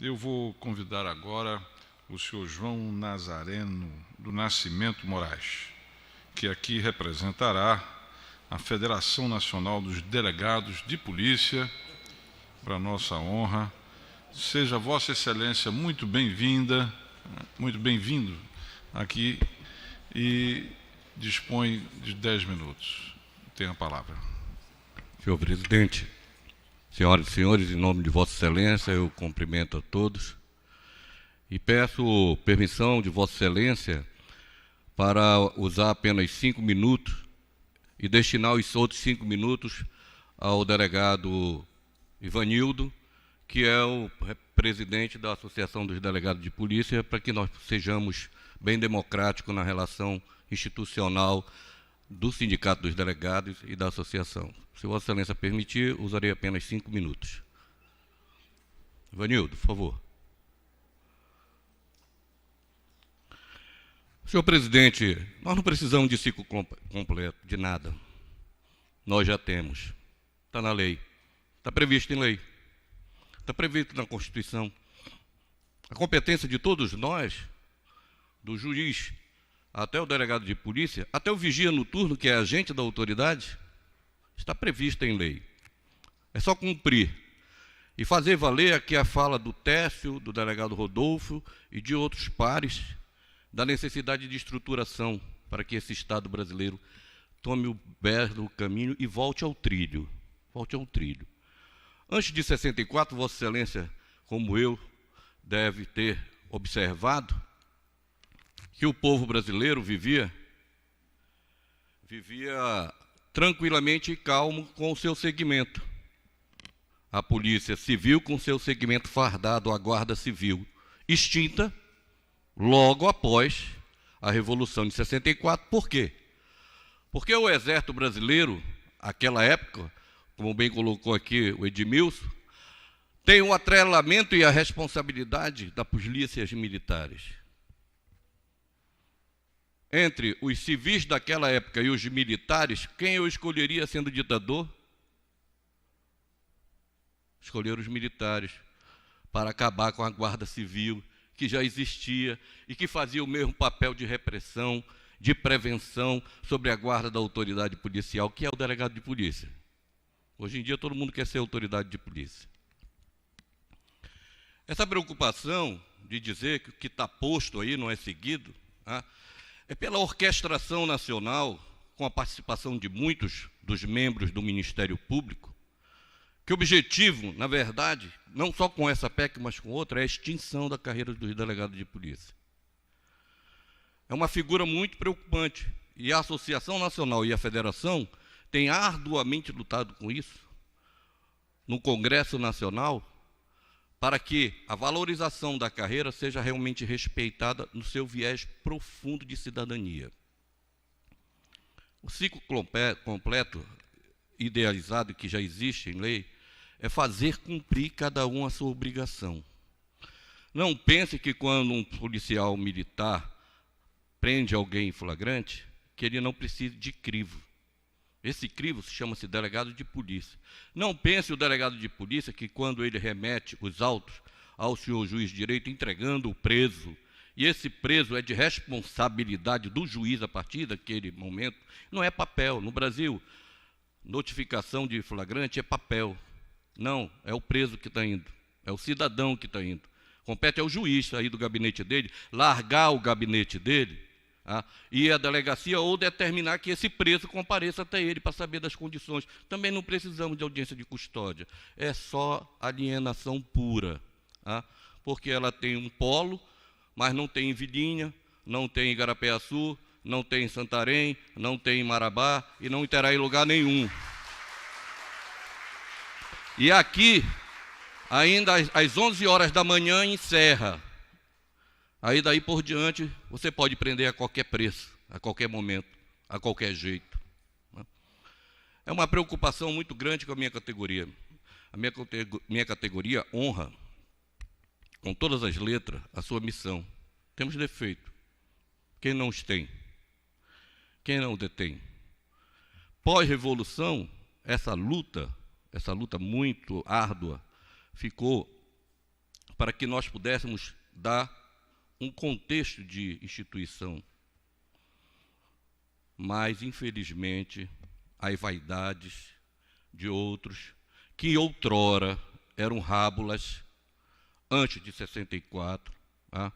Eu vou convidar agora o senhor João Nazareno do Nascimento Moraes, que aqui representará a Federação Nacional dos Delegados de Polícia, para nossa honra. Seja Vossa Excelência muito bem-vinda, muito bem-vindo aqui e dispõe de 10 minutos. Tem a palavra. Senhor presidente, senhoras e senhores, em nome de Vossa Excelência, eu cumprimento a todos e peço permissão de Vossa Excelência para usar apenas 5 minutos e destinar os outros 5 minutos ao delegado Ivanildo, que é o presidente da Associação dos Delegados de Polícia, para que nós sejamos bem democráticos na relação institucional do Sindicato dos Delegados e da Associação. Se Vossa Excelência permitir, usarei apenas 5 minutos. Ivanildo, por favor. Senhor presidente, nós não precisamos de ciclo completo, de nada. Nós já temos. Está na lei. Está previsto em lei. Está previsto na Constituição. A competência de todos nós, do juiz até o delegado de polícia, até o vigia noturno, que é agente da autoridade, está prevista em lei. É só cumprir e fazer valer aqui a fala do Técio, do delegado Rodolfo e de outros pares, da necessidade de estruturação para que esse Estado brasileiro tome o belo caminho e volte ao trilho. Volte ao trilho. Antes de 64, Vossa Excelência, como eu, deve ter observado que o povo brasileiro vivia tranquilamente e calmo com o seu segmento. A Polícia Civil com seu segmento fardado, a Guarda Civil, extinta logo após a Revolução de 64. Por quê? Porque o Exército Brasileiro, naquela época, como bem colocou aqui o Edmilson, tem o atrelamento e a responsabilidade das polícias militares. Entre os civis daquela época e os militares, quem eu escolheria sendo ditador? Escolher os militares para acabar com a Guarda Civil, que já existia e que fazia o mesmo papel de repressão, de prevenção sobre a guarda da autoridade policial, que é o delegado de polícia. Hoje em dia todo mundo quer ser autoridade de polícia. Essa preocupação de dizer que o que está posto aí não é seguido, é pela orquestração nacional, com a participação de muitos dos membros do Ministério Público, que o objetivo, na verdade, não só com essa PEC, mas com outra, é a extinção da carreira dos delegados de polícia. É uma figura muito preocupante, e a Associação Nacional e a Federação têm arduamente lutado com isso no Congresso Nacional, para que a valorização da carreira seja realmente respeitada no seu viés profundo de cidadania. O ciclo completo, idealizado, que já existe em lei, é fazer cumprir cada um a sua obrigação. Não pense que quando um policial militar prende alguém em flagrante, que ele não precise de crivo. Esse crivo chama-se delegado de polícia. Não pense o delegado de polícia que quando ele remete os autos ao senhor juiz de direito, entregando o preso, e esse preso é de responsabilidade do juiz a partir daquele momento, não é papel. No Brasil, notificação de flagrante é papel. Não, é o preso que está indo, é o cidadão que está indo. Compete ao juiz sair do gabinete dele, largar o gabinete dele, e a delegacia, ou determinar que esse preso compareça até ele para saber das condições. Também não precisamos de audiência de custódia, é só alienação pura, porque ela tem um polo, mas não tem em Vilinha, não tem em Igarapé-Açu, não tem em Santarém, não tem em Marabá e não terá em lugar nenhum. E aqui, ainda às 11 horas da manhã, encerra. Aí daí por diante, você pode prender a qualquer preço, a qualquer momento, a qualquer jeito. É uma preocupação muito grande com a minha categoria. A minha categoria honra, com todas as letras, a sua missão. Temos defeito. Quem não os tem? Quem não o detém? Pós-revolução, essa luta muito árdua, ficou para que nós pudéssemos dar um contexto de instituição. Mas, infelizmente, as vaidades de outros, que outrora eram rábulas, antes de 64, tá?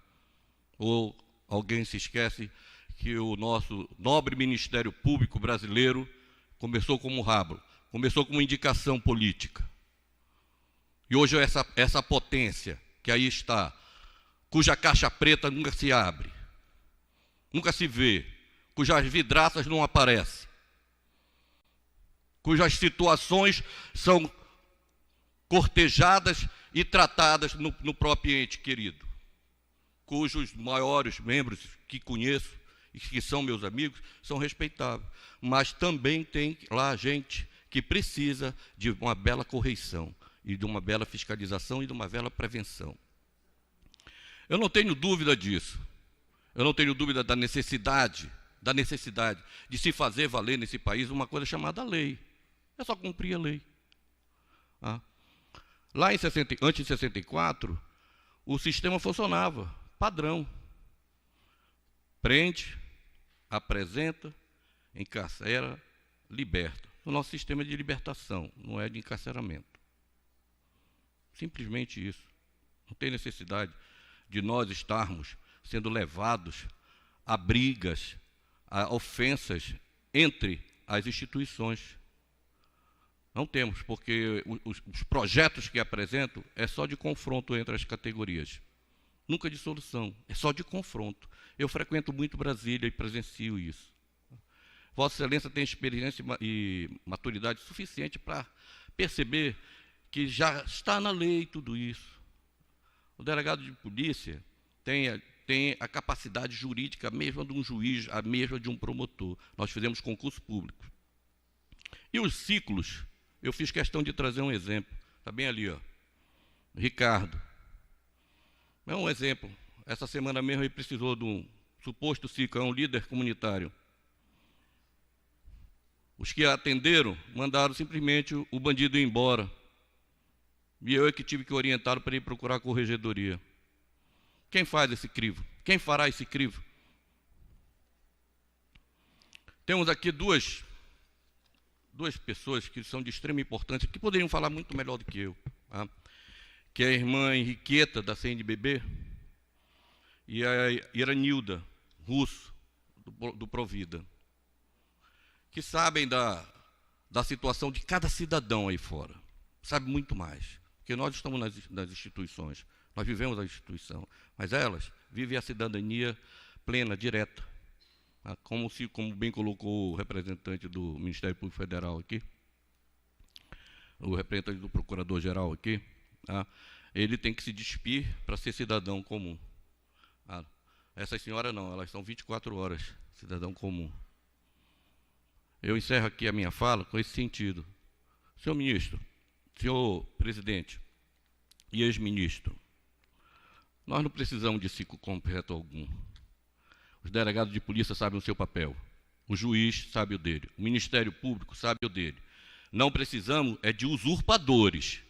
Ou alguém se esquece que o nosso nobre Ministério Público brasileiro começou como rábulo, começou como indicação política. E hoje essa potência que aí está, cuja caixa preta nunca se abre, nunca se vê, cujas vidraças não aparecem, cujas situações são cortejadas e tratadas no próprio ente querido, cujos maiores membros que conheço e que são meus amigos são respeitáveis, mas também tem lá gente que precisa de uma bela correição e de uma bela fiscalização e de uma bela prevenção. Eu não tenho dúvida disso. Eu não tenho dúvida da necessidade de se fazer valer nesse país uma coisa chamada lei. É só cumprir a lei. Lá antes de 64, o sistema funcionava, padrão. Prende, apresenta, encarcera, liberta. O nosso sistema é de libertação, não é de encarceramento. Simplesmente isso. Não tem necessidade de nós estarmos sendo levados a brigas, a ofensas entre as instituições. Não temos, porque os projetos que apresentam é só de confronto entre as categorias. Nunca de solução, é só de confronto. Eu frequento muito Brasília e presencio isso. Vossa Excelência tem experiência e maturidade suficiente para perceber que já está na lei tudo isso. O delegado de polícia tem a capacidade jurídica, a mesma de um juiz, a mesma de um promotor. Nós fizemos concurso público. E os ciclos, eu fiz questão de trazer um exemplo. Está bem ali, ó. Ricardo. É um exemplo. Essa semana mesmo ele precisou de um suposto ciclo, é um líder comunitário. Os que atenderam mandaram simplesmente o bandido ir embora. E eu é que tive que orientá-lo para ir procurar a corregedoria. Quem faz esse crivo? Quem fará esse crivo? Temos aqui duas pessoas que são de extrema importância, que poderiam falar muito melhor do que eu. Tá? Que é a irmã Henriqueta, da CNBB, e a Iranilda Russo, do Provida, que sabem da situação de cada cidadão aí fora. Sabe muito mais. Porque nós estamos nas instituições, nós vivemos a instituição, mas elas vivem a cidadania plena, direta. Como bem colocou o representante do Ministério Público Federal aqui, o representante do Procurador-Geral aqui, ele tem que se despir para ser cidadão comum. Essas senhoras não, elas são 24 horas, cidadão comum. Eu encerro aqui a minha fala com esse sentido. Senhor ministro, senhor presidente e ex-ministro, nós não precisamos de ciclo completo algum. Os delegados de polícia sabem o seu papel, o juiz sabe o dele, o Ministério Público sabe o dele. Não precisamos é de usurpadores.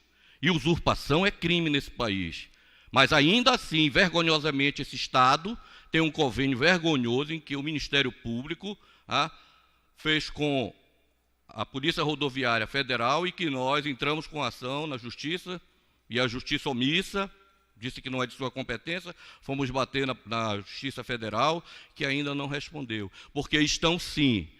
E usurpação é crime nesse país. Mas ainda assim, vergonhosamente, esse Estado tem um convênio vergonhoso em que o Ministério Público fez com a Polícia Rodoviária Federal e que nós entramos com ação na Justiça e a Justiça omissa, disse que não é de sua competência, fomos bater na Justiça Federal, que ainda não respondeu. Porque estão sim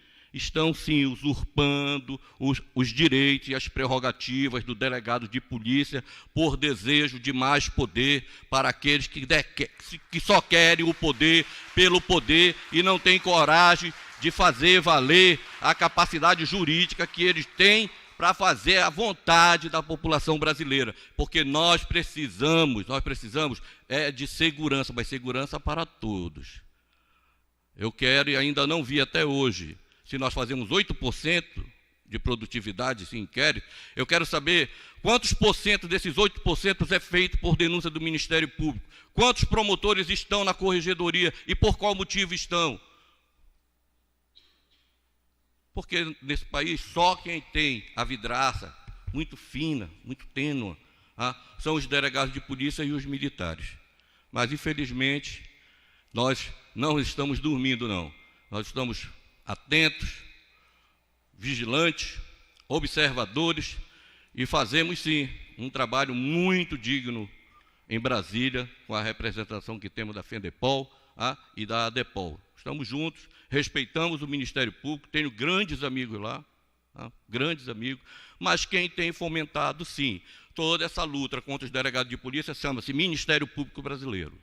usurpando os direitos e as prerrogativas do delegado de polícia por desejo de mais poder para aqueles que só querem o poder pelo poder e não têm coragem de fazer valer a capacidade jurídica que eles têm para fazer a vontade da população brasileira, porque nós precisamos de segurança, mas segurança para todos. Eu quero, e ainda não vi até hoje, se nós fazemos 8% de produtividade, esse inquérito, eu quero saber quantos por cento desses 8% é feito por denúncia do Ministério Público, quantos promotores estão na corregedoria e por qual motivo estão. Porque nesse país só quem tem a vidraça muito fina, muito tênua, são os delegados de polícia e os militares. Mas, infelizmente, nós não estamos dormindo, não. Nós estamos atentos, vigilantes, observadores, e fazemos, sim, um trabalho muito digno em Brasília, com a representação que temos da FENDEPOL e da ADEPOL. Estamos juntos, respeitamos o Ministério Público, tenho grandes amigos lá, grandes amigos, mas quem tem fomentado, sim, toda essa luta contra os delegados de polícia chama-se Ministério Público Brasileiro.